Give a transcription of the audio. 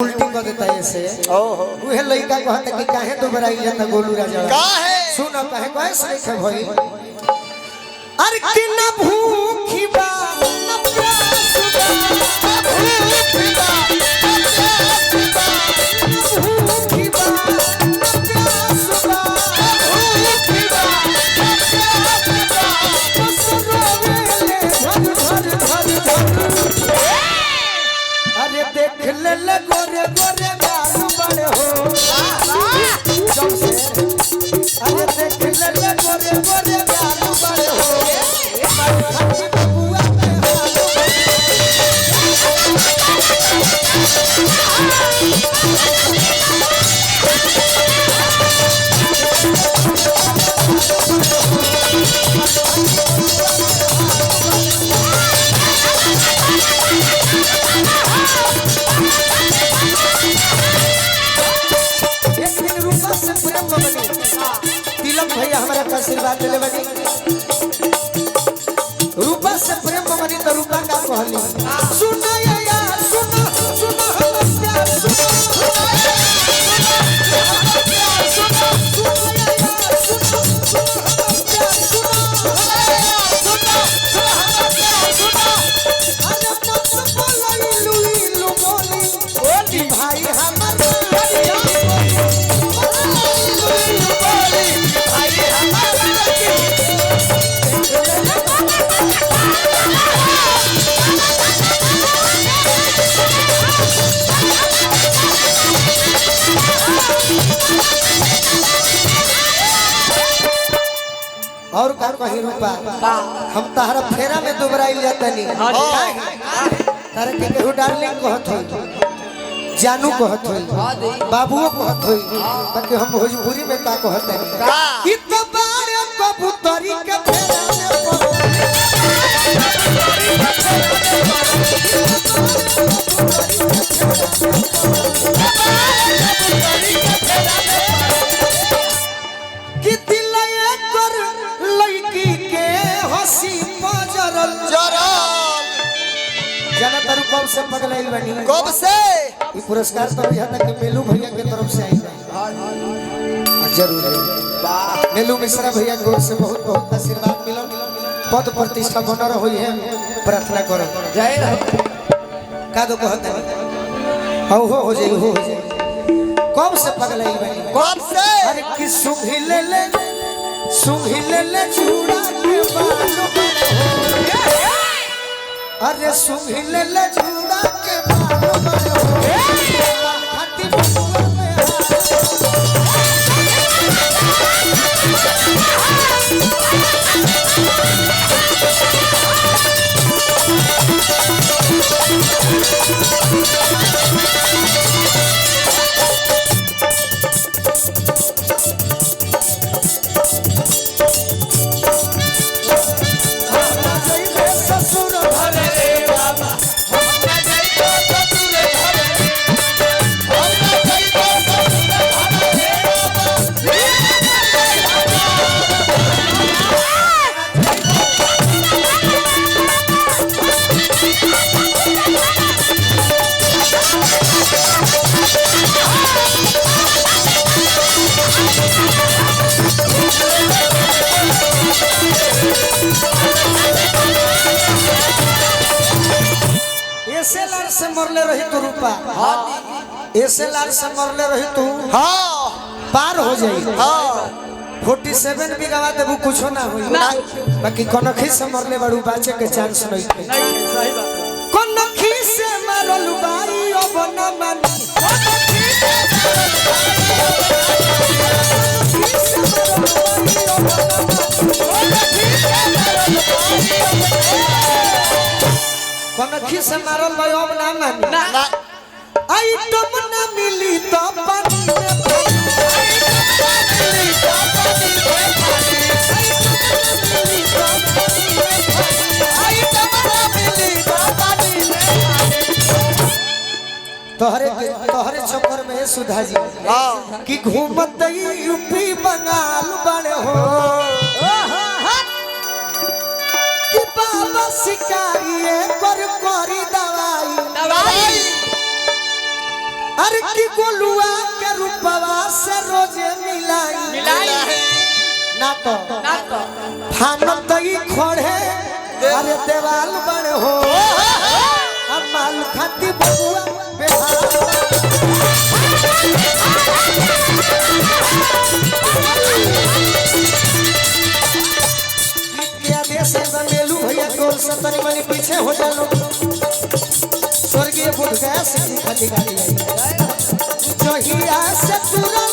उल्टी कर देता है ऐसे उहे लइका कहता कि काहे दोबारा इले त गोलू राजा काहे सुनो काहे काहे से के भई अरे कि न भूखी बा न प्यास बा भूखी बा भूखी बा प्यास बा भूखी बा प्यास बा रोवेले धर अरे देख ले गोरे गोरे गाल बड़े हो जब से अरे देख ले गोरे गोरे गाल बड़े हो बबुआ में भैया हमारा का आशीर्वाद ले बनी रूपा से प्रेम बनी तो रूपा का कहली सुना यार सुना सुना हम प्यार सुना भाई हमारा और का कहीं रूपा हम तारा फेरा में दुबराइल जातनी तारा के केहू डार्लिंग कहत होई जानू कहत होई बाबूओ कहत होई बाकी हम भोजपुरी में का कहत है इत बार कबूतरी के फेरा में कि दिल कर लड़की के हंसी पजरल जरल जाना तारू कब से पगलाई बनी कब से ये पुरस्कार तो यहाँ तक कि मेलू भैया की तरफ से आई है जरूर मेलू मिश्रा भैया की ओर से बहुत बहुत आशीर्वाद मिला पद प्रतिष्ठा बना रही है प्रार्थना करो जय का दो कहते हैं हो जाए हो जाए कब से पगलाई बनी कब से अरे कि सुंघी ले चूड़ा के बालों अरे सुंघी ले चूड़ा के बालों खट्टी बबुआ में ऐसे लार से मरले रही तू रूपा ऐसे लार से मरले रही तू हां पार हो जाई हां 47 भी गवा देबू कुछ ना होई बाकी कनखी से मरले बड़ू बाचे के चांस नहीं थे सही बात कनखी से मरल बाई अब न मानी कनखी से मारल भाई अब ना मानी ना आई तुम ना मिली तो पानी में तोहरे चक्कर में सुधा जी कि घूमत यूपी बंगाल बड़े हो कि बाबा शिकारी कर करी दवाई अरे की गोलुआ के रूपवा से रोजे मिलाई ना तो फानत तई खोड़े अरे देवाल बड़े हो अब माल खाती बबुआ बेहाल क्या देश है मेलू भैया को सतरी मनी पीछे हो जानो स्वर्गीय बुद्ध गया सिद्धि खाती गाड़ी आई जो ही आसे तुरा